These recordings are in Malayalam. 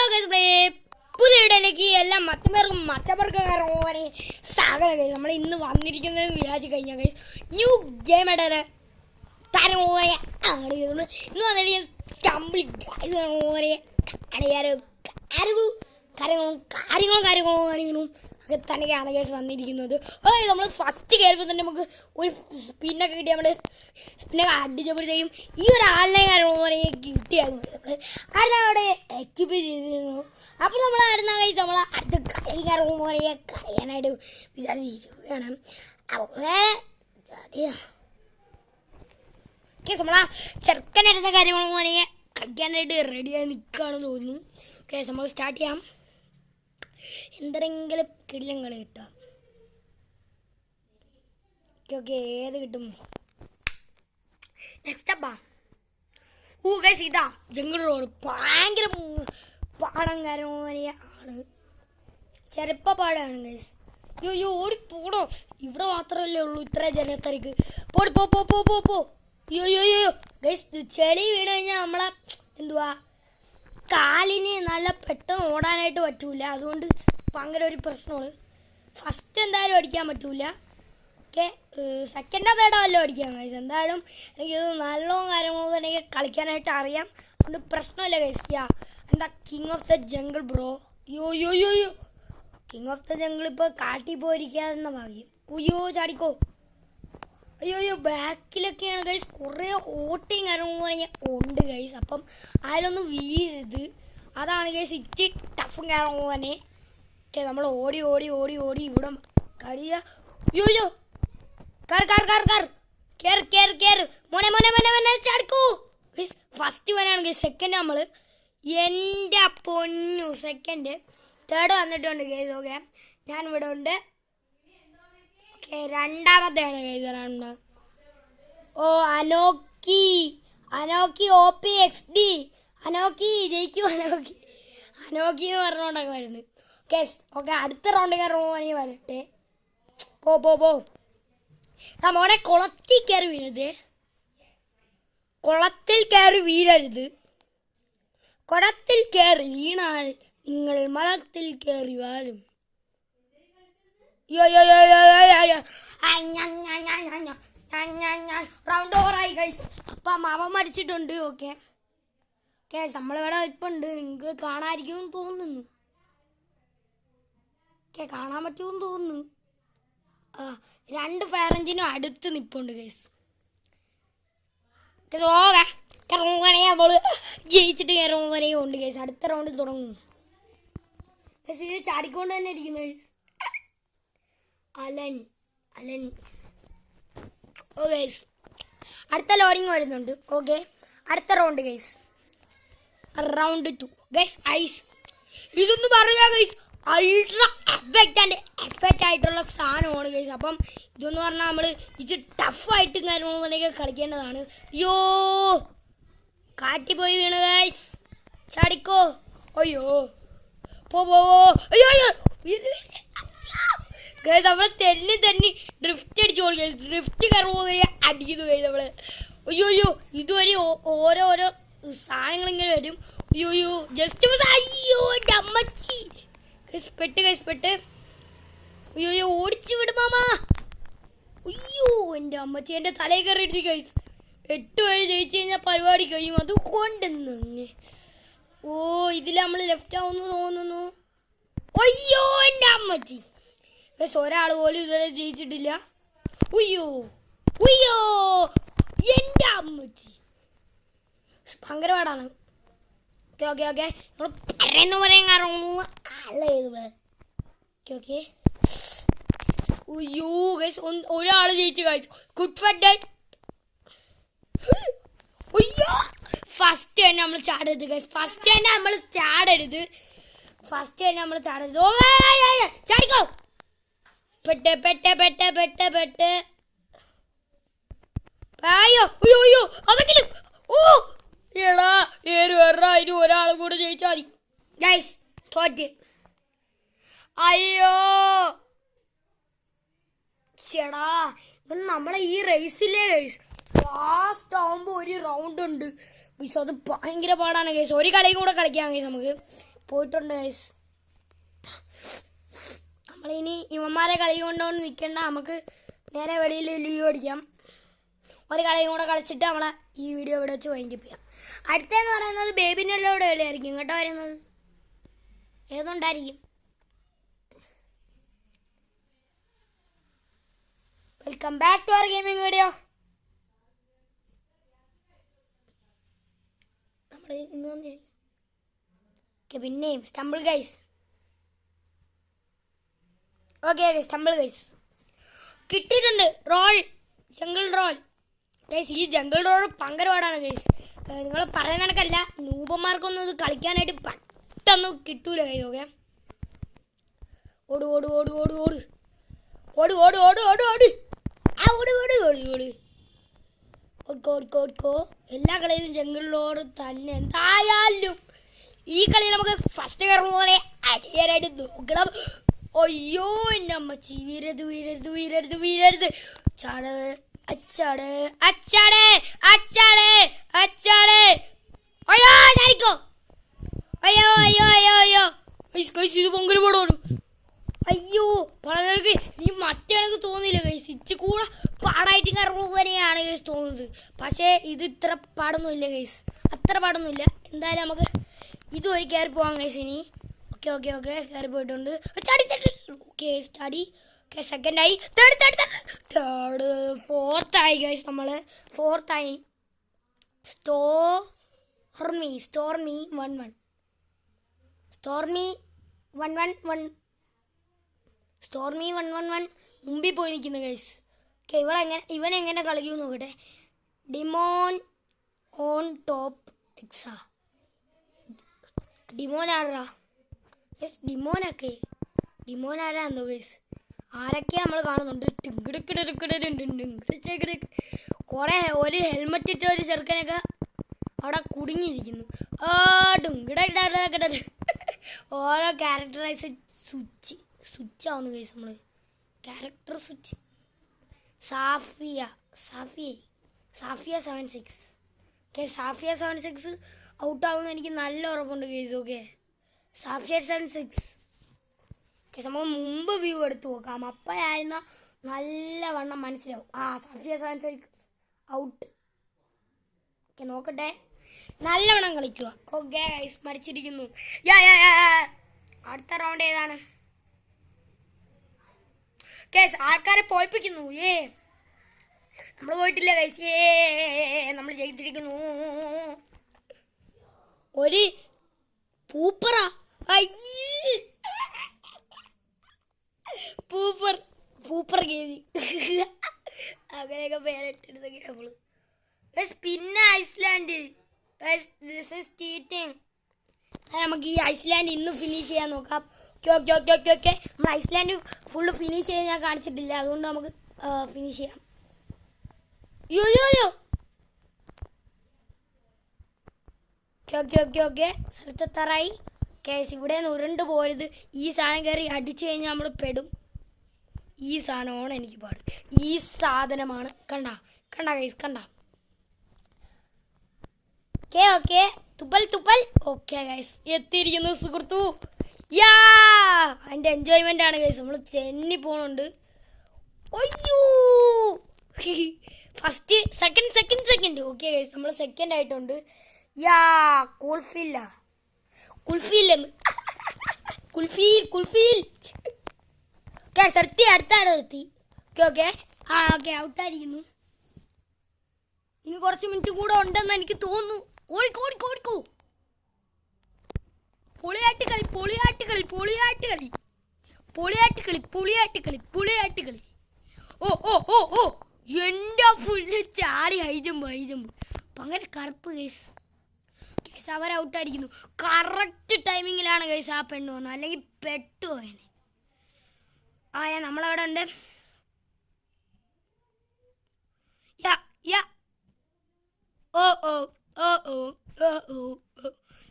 പുതിയ വീഡിയോയിലേക്ക് എല്ലാം മച്ചപ്പേർക്കും സ്വാഗതം. നമ്മൾ ഇന്ന് വന്നിരിക്കുന്നത് വിചാരിച്ചു കഴിഞ്ഞാൽ ന്യൂ ഗെയിം ആയിട്ട് താരങ്ങളെ ആണ് ഇന്ന് കാര്യങ്ങളും ഒക്കെ തന്നെയാണ് കേസ് വന്നിരിക്കുന്നത്. നമ്മൾ ഫസ്റ്റ് കയറിയപ്പോൾ തന്നെ നമുക്ക് ഒരു സ്പിന്നൊക്കെ കിട്ടി. നമ്മൾ സ്പിന്നൊക്കെ അടിച്ചപ്പോഴത്തേക്കും ഈ ഒരാളിനെ കാര്യങ്ങൾ കിട്ടിയായിരുന്നു. നമ്മൾ അവിടെ എക്യുപ്പ് ചെയ്തിരുന്നു. അപ്പോൾ നമ്മളായിരുന്ന കഴിച്ച് നമ്മൾ അടുത്ത കളി കാര്യങ്ങൾ കളയാനായിട്ട് വിചാരിച്ചിരിക്കുകയാണ്. അപ്പോൾ നമ്മളാ ചെറുക്കനായിരുന്ന കാര്യങ്ങളും കളിക്കാനായിട്ട് റെഡിയായി നിൽക്കുകയാണെന്ന് തോന്നുന്നു. കേസ് നമ്മൾ സ്റ്റാർട്ട് ചെയ്യാം. എന്തെങ്കിലും കിടിലങ്ങൾ കിട്ടാം. ഓക്കെ ഏത് കിട്ടും നെക്സ്റ്റ് അപ്പാ ഗൈസ് ഇതാ ജംഗിൾ റോഡ് ഭയങ്കര പാടം കാര്യമാണ്. ചെറുപ്പ പാടാണ് ഗൈസ്. അയ്യോ ഓടി പോടോ, ഇവിടെ മാത്രമല്ലേ ഉള്ളൂ ഇത്ര ജനത്തിരക്ക്. പോടി പോ പോ പോ പോ പോ. അയ്യോ ഗൈസ് ചെളി വീണ് കഴിഞ്ഞാൽ നമ്മളെ എന്തുവാ കാലിന് നല്ല പെട്ടെന്ന് ഓടാനായിട്ട് പറ്റൂല. അതുകൊണ്ട് ഭയങ്കര ഒരു പ്രശ്നമാണ്. ഫസ്റ്റ് എന്തായാലും അടിക്കാൻ പറ്റൂല. ഓക്കെ സെക്കൻഡോ തേർഡോ വല്ലതും അടിക്കാം ഗൈസ്. എന്തായാലും എനിക്കത് നല്ലോണം കാര്യങ്ങളോ തന്നെ കളിക്കാനായിട്ട് അറിയാം. അതുകൊണ്ട് പ്രശ്നമില്ല ഗൈസ്. എന്താ king of the jungle bro. യോ കിങ് ഓഫ് ദ ജംഗിൾ ഇപ്പോൾ കാട്ടിൽ പോയിരിക്കാതെന്ന ഭാഗ്യം. ചാടിക്കോ. അയ്യോ ബാക്കിലൊക്കെയാണ് ഗൈസ് കുറേ ഓട്ടിങ് കാര്യങ്ങൾ ഉണ്ട് ഗൈസ്. അപ്പം അതിലൊന്നും വീഴരുത്. അതാണ് ഗൈസ് ഇറ്റ് ടഫും കാര്യങ്ങൾ തന്നെ. ഓക്കെ നമ്മൾ ഓടി ഓടി ഓടി ഓടി ഇവിടെ കളിയ. അയ്യോ കേറ് മോനെ ചാടിക്കോ ഗൈസ്. ഫസ്റ്റ് വരാണ് ഗൈസ്. സെക്കൻഡ് നമ്മൾ എൻ്റെ പൊന്നു സെക്കൻഡ് തേർഡ് വന്നിട്ടുണ്ട് ഗൈസ്. ഓക്കെ ഞാൻ ഇവിടെ ഉണ്ട്. ഓക്കെ രണ്ടാമത്തെയാണ് ഗൈസ്. അനോക്കി OPXD അനോക്കി ജയിക്കൂ. അനോക്കി എന്ന് പറഞ്ഞുകൊണ്ടൊക്കെ വരുന്നത്. ഓക്കെ അടുത്ത റൗണ്ട് കയറി വരട്ടെ. പോ മോനെ കുളത്തിൽ കയറി വീഴരുത്. കുളത്തിൽ കയറി വീണാൽ നിങ്ങൾ മലത്തിൽ കയറി വാഴും. റൗണ്ട് ഓവറായി ഗൈസ്. അപ്പം അവൻ മരിച്ചിട്ടുണ്ട്. ഓക്കെ നമ്മളിവിടെ ഇപ്പം ഉണ്ട്. നിങ്ങൾക്ക് കാണാതിരിക്കുമെന്ന് തോന്നുന്നു. കാണാൻ പറ്റുമെന്ന് തോന്നുന്നു. രണ്ട് ഫയർ എഞ്ചിനും അടുത്ത് നിൽപ്പുണ്ട് ഗൈസ്. നമ്മൾ ജയിച്ചിട്ട് കയറുമ്പോഴേ ഉണ്ട് ഗൈസ്. അടുത്ത റൗണ്ട് തുടങ്ങും ഗൈസ്. ഇത് ചാടിക്കൊണ്ട് തന്നെ ഇരിക്കുന്നു ഗൈസ്. അലൻ ഗൈസ് അടുത്ത ലോഡിങ് വരുന്നുണ്ട്. ഓക്കെ അടുത്ത റൗണ്ട് ഗൈസ്. Round 2 guys. ഐസ് ഇതൊന്നും പറയാ ഗൈസ് അൾട്രാ എഫക്റ്റ് ആയിട്ടുള്ള സാധനമാണ് ഗൈസ്. അപ്പം ഇതെന്ന് പറഞ്ഞാൽ നമ്മൾ ഇത് ടഫായിട്ട് കാര്യങ്ങളൊക്കെ കളിക്കേണ്ടതാണ്. അയ്യോ കാറ്റിപ്പോയി വീണ് ഗൈസ്. ചാടിക്കോ. അയ്യോ പോ അയ്യോ ഗൈസ് നമ്മൾ തെന്നി ഡ്രിഫ്റ്റ് അടിച്ചു കൊടുക്കും ഗൈസ്. ഡ്രിഫ്റ്റ് കയറുമ്പോൾ അടിക്കുന്നു ഗൈസ് നമ്മൾ. അയ്യോ ഇതുവരെ ഓരോരോ സാധനങ്ങൾ ഇങ്ങനെ വരും. അയ്യോ ജസ്റ്റ് അയ്യോ എൻ്റെ അമ്മച്ചി പെട്ട് അയ്യോ ഓടിച്ചു വിടും മാമാ. അയ്യോ എൻ്റെ അമ്മച്ചി എൻ്റെ തലയിൽ കയറിയിട്ട് ഗൈസ്. 8 വഴി ജയിച്ചു കഴിഞ്ഞാൽ പരിപാടി കഴിയും. അതുകൊണ്ടെന്ന് ഇതിൽ നമ്മൾ ലെഫ്റ്റ് ആവുമെന്ന് തോന്നുന്നു. അയ്യോ എൻ്റെ അമ്മച്ചി ഗൈസ് ഒരാൾ പോലും ഇതുവരെ ജയിച്ചിട്ടില്ല. ഉയ്യോ എൻ്റെ അമ്മച്ചി ഭയങ്കര പാടാണ്. ഓക്കെ നമ്മൾ പറയുന്ന പറയാൻ കാരണം ഓക്കെ ഉയ്യോ ഗൈസ് ഒരാൾ ജയിച്ചു ഗൈസ്. Good fed. അയ്യോ ഫസ്റ്റ് തന്നെ നമ്മൾ ചാടരുത് ഗൈസ്. ഫസ്റ്റ് തന്നെ നമ്മൾ ചാടരുത്. ചാടിക്കോ. പെട്ട് അയ്യോ അതെങ്കിലും അതിന് ഒരാൾ കൂടെ ജയിച്ചാൽ മതി ഗൈസ്. തോറ്റ്. അയ്യോ ചേടാ നമ്മളെ ഈ റേസിലെ ഗൈസ് ലാസ്റ്റ് ആവുമ്പോൾ ഒരു റൗണ്ട് ഉണ്ട് ഗൈസ്. അത് ഭയങ്കര പാടാണ് ഗൈസ്. ഒരു കളി കൂടെ കളിക്കാം ഗൈസ് നമുക്ക്. പോയിട്ടുണ്ട് ഗൈസ്. നമ്മളിനി ഇവന്മാരെ കളി കൊണ്ടുകൊണ്ട് നിൽക്കേണ്ട, നമുക്ക് നേരെ വെളിയിൽ ലീവ് അടിക്കാം. ഒരു കളിയും കൂടെ കളിച്ചിട്ട് നമ്മളെ ഈ വീഡിയോ ഇവിടെ വെച്ച് വൈൻഡപ്പ് ചെയ്യാം. അടുത്തതെന്ന് പറയുന്നത് ബേബിനുള്ളോട് കളിയായിരിക്കും കേട്ടോ വരുന്നത്. ഏതുണ്ടായിരിക്കും. Welcome back to our gaming video. നമ്മൾ ഇന്ന് വന്നിരിക്കും പിന്നെയും stumble guys. Okay stumble guys കിട്ടിയിട്ടുണ്ട്. Roll, jungle roll guys. ഈ ജംഗിൾ റോൾ പങ്കരപാടാണ് ഗൈസ്. നിങ്ങൾ പറയുന്ന കണക്കല്ല, നൂപന്മാർക്കൊന്നും ഇത് കളിക്കാനായിട്ട് പെട്ടെന്ന് കിട്ടൂല ഗൈസ്. ഓക്കെ ഓട് ഓട് ഓട് ഓട് ഓട് ഓട് ഓട് ഓട് ഓട് ഓട് ഓട് ഓട് ഓടി ഓട് ഓടിക്കോ. എല്ലാ കളിയിലും ജംഗിൾ റോഡ് തന്നെ. എന്തായാലും ഈ കളി നമുക്ക് ഫസ്റ്റ് കയറുന്ന പോലെ അടിയാനായിട്ട് നോക്കണം. അയ്യോ എൻ്റെ അമ്മച്ചി, വീരരുത് വീരരുത് വീരരുത് വീരരുത്. ചാട് അച്ചാട് അച്ചാട് അച്ചാട് അച്ചാട്. അയ്യോ ഞാനിക്കോ. അയ്യോ അയ്യോ അയ്യോ അയ്യോ ഇത് പൊങ്കൽ പോടോളൂ. അയ്യോ പഴങ്ങൾക്ക് ഈ മറ്റേ കണക്ക് തോന്നില്ല കൈസ്. ഇച്ച് കൂടെ പാടായിട്ട് കയറുന്നവരെയാണ് കൈസ് തോന്നുന്നത്. പക്ഷേ ഇത് ഇത്ര പാടൊന്നുമില്ല കൈസ്, അത്ര പാടൊന്നുമില്ല. എന്തായാലും നമുക്ക് ഇതുവരെ കയറി പോകാം കൈസ്. ഇനി ഓക്കെ ഓക്കെ ഓക്കെ കയറി പോയിട്ടുണ്ട്. Okay steady. ഓക്കെ സെക്കൻഡായി, തേർഡ് ഫോർത്തായി ഗൈസ്. നമ്മൾ ഫോർത്തായി. സ്റ്റോർമി 1-1 സ്റ്റോർമി 1-1 മുമ്പിൽ പോയി നിൽക്കുന്നു ഗൈസ്. ഓക്കെ ഇവനെങ്ങനെ കളിക്കും നോക്കട്ടെ. ഡിമോൻ ഓൺ ടോപ്പ് എക്സാ. ഡിമോൻ ആരാ ഗൈസ്? ഡിമോൻ ആരാന്നോ ഗൈസ്? ആരൊക്കെ നമ്മൾ കാണുന്നുണ്ട്. കുറേ ഒരു ഹെൽമെറ്റ് ഇട്ട ഒരു ചെറുക്കനൊക്കെ അവിടെ കുടുങ്ങിയിരിക്കുന്നു. ഓരോ ക്യാരക്ടറൈസ് സ്വിച്ചാവുന്നു ഗൈസ്. നമ്മൾ ക്യാരക്ടർ സ്വിച്ച്. സാഫിയ 76. ഓക്കെ സാഫിയ 76 ഔട്ടാവുമെന്ന് എനിക്ക് നല്ല ഉറപ്പുണ്ട് ഗൈസ്. ഓക്കെ സാഫിയ 76 ഓക്കെ നമുക്ക് മുമ്പ് വ്യൂ എടുത്ത് നോക്കാം. അപ്പോഴായിരുന്ന നല്ല വണ്ണം മനസ്സിലാവും. സാഫിയ 76 ഔട്ട്. ഓക്കെ നോക്കട്ടെ, നല്ലവണ്ണം കളിക്കുക. ഓക്കെ ഗൈസ് മരിച്ചിരിക്കുന്നു. അടുത്ത റൗണ്ട് ഏതാണ് ഗൈസ്? ആൾക്കാരെ പോയിപ്പിക്കുന്നു. നമ്മൾ പോയിട്ടില്ല ഗൈസ്. നമ്മൾ ജയിച്ചിരിക്കുന്നു. ഒരു പൂപ്പറാ. പൂപ്പർ ഗെയിമിങ് അങ്ങനെയൊക്കെ പേരിട്ടെടുത്തെങ്കിൽ നമ്മള്. പിന്നെ ഐസ്ലാൻഡ്. This is cheating. നമുക്ക് ഈ ഐസ്ലാൻഡ് ഇന്ന് ഫിനിഷ് ചെയ്യാൻ നോക്കാം. ഓക്കെ നമ്മൾ ഐസ്ലാൻഡ് ഫുള്ള് ഫിനിഷ് ചെയ്യാൻ ഞാൻ കാണിച്ചിട്ടില്ല, അതുകൊണ്ട് നമുക്ക് ഫിനിഷ് ചെയ്യാം. ഓക്കെ സ്ഥലത്തെത്താറായി. കേസ് ഇവിടെ നിന്ന് ഉരുണ്ട് പോയത്. ഈ സാധനം കയറി അടിച്ചു കഴിഞ്ഞാൽ നമ്മൾ പെടും. ഈ സാധനമാണ് എനിക്ക് പാട്. ഈ സാധനമാണ്. കണ്ട ഗൈസ് കണ്ട. ഓക്കെ തുപ്പൽ. ഓക്കെ ഗൈസ് എത്തിയിരിക്കുന്നു സുഹൃത്തു. അതിൻ്റെ എൻജോയ്മെൻ്റ് ആണ് ഗൈസ്. നമ്മൾ ചെന്നി പോണുണ്ട്. അയ്യോ ഫസ്റ്റ് സെക്കൻഡ്. ഓക്കെ ഗൈസ് നമ്മൾ സെക്കൻഡ് ആയിട്ടുണ്ട്. കുൽഫീൽ സെർത്തി അടുത്താണ് എത്തി. ഓക്കെ ഔട്ടായിരിക്കുന്നു. ഇനി കുറച്ച് മിനിറ്റ് കൂടെ ഉണ്ടെന്ന് എനിക്ക് തോന്നുന്നു. ഓടിക്കോ. പൊളിയാട്ട് കളി. ഓ എൻ്റെ ഫുള്ള് ചാടി ഹൈജമ്പ്. അങ്ങനെ കറുപ്പ് ഗൈസ്. അവർ ഔട്ടായിരിക്കുന്നു. കറക്റ്റ് ടൈമിങ്ങിലാണ് ഗൈസ് ആ പെണ്ണ് വന്നത്, അല്ലെങ്കിൽ പെട്ടുപോയനെ. നമ്മളവിടെ ഉണ്ട്.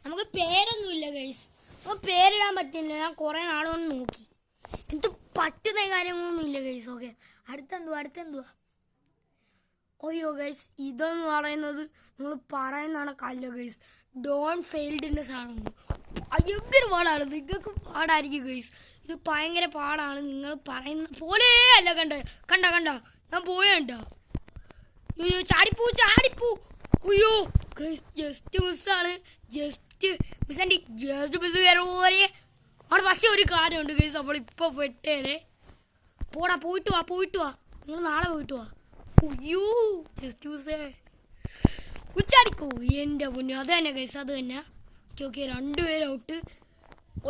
നമുക്ക് പേരൊന്നുമില്ല ഗൈസ്. അപ്പോൾ പേരിടാൻ പറ്റില്ല. ഞാൻ കുറേ നാളുകൊണ്ട് നോക്കി, എനിക്ക് പറ്റുന്ന കാര്യങ്ങളൊന്നും ഇല്ല ഗൈസ്. ഓക്കെ അടുത്തെന്തുവാ? അയ്യോ ഗൈസ് ഇതെന്ന് പറയുന്നത് നിങ്ങൾ പറയുന്നതാണ് കല്ല ഗൈസ്. ഡോൺ ഫെയിൽഡിൻ്റെ സാധനമാണ്. ഭയങ്കര പാടാണ്. നിങ്ങൾക്ക് പാടായിരിക്കും ഗൈസ്. ഇത് ഭയങ്കര പാടാണ്. നിങ്ങൾ പറയുന്ന പോലെ അല്ല. കണ്ട ഞാൻ പോയണ്ടോ? അയ്യോ ചാടിപ്പൂ. അയ്യോ ഗൈസ് ജസ്റ്റ് മിസ്സാണ്. ജസ്റ്റ് മിസ് കയറി. അവിടെ പക്ഷേ ഒരു കാര്യമുണ്ട് ഗൈസ്. നമ്മളിപ്പോൾ പെട്ടേനെ. പോയിട്ട് വാ. നിങ്ങൾ നാളെ പോയിട്ട് വാ. അയ്യോ ജസ്റ്റ് മിസ്സേ. ഉച്ചാടിക്കോ എൻ്റെ പൊന്നു. അത് തന്നെ ഗൈസ്, അത് തന്നെ. ഓക്കെ 2 പേര് ഔട്ട്.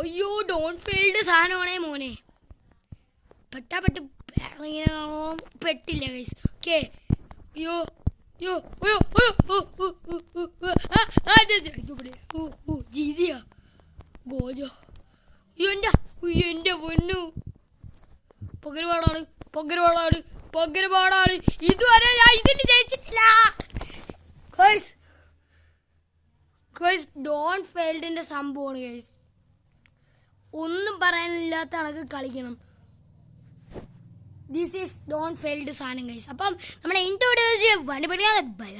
അയ്യോ ഡോൺ ഫീൽഡ് സാധനമാണേ മോനെ. ഇങ്ങനെ പെട്ടില്ല ഗൈസ്. ഓക്കെ അയ്യോ ജീതിയാ ഗോജോ. എൻ്റെ പൊന്നു. പകരപാടാണ്. ഇതുവരെ ഞാൻ ഇതിൽ ജയിച്ചിട്ടില്ല ഗൈസ്. ഡോൺ ഫീൽഡിന്റെ സംഭവമാണ് ഗൈസ്. ഒന്നും പറയാനില്ലാത്ത കണക്ക് കളിക്കണം. ദിസ് ഈസ് ഡോൺ ഫീൽഡ് സാധനം ഗൈസ്. അപ്പം നമ്മുടെ ഇൻട്രോ ബൈ.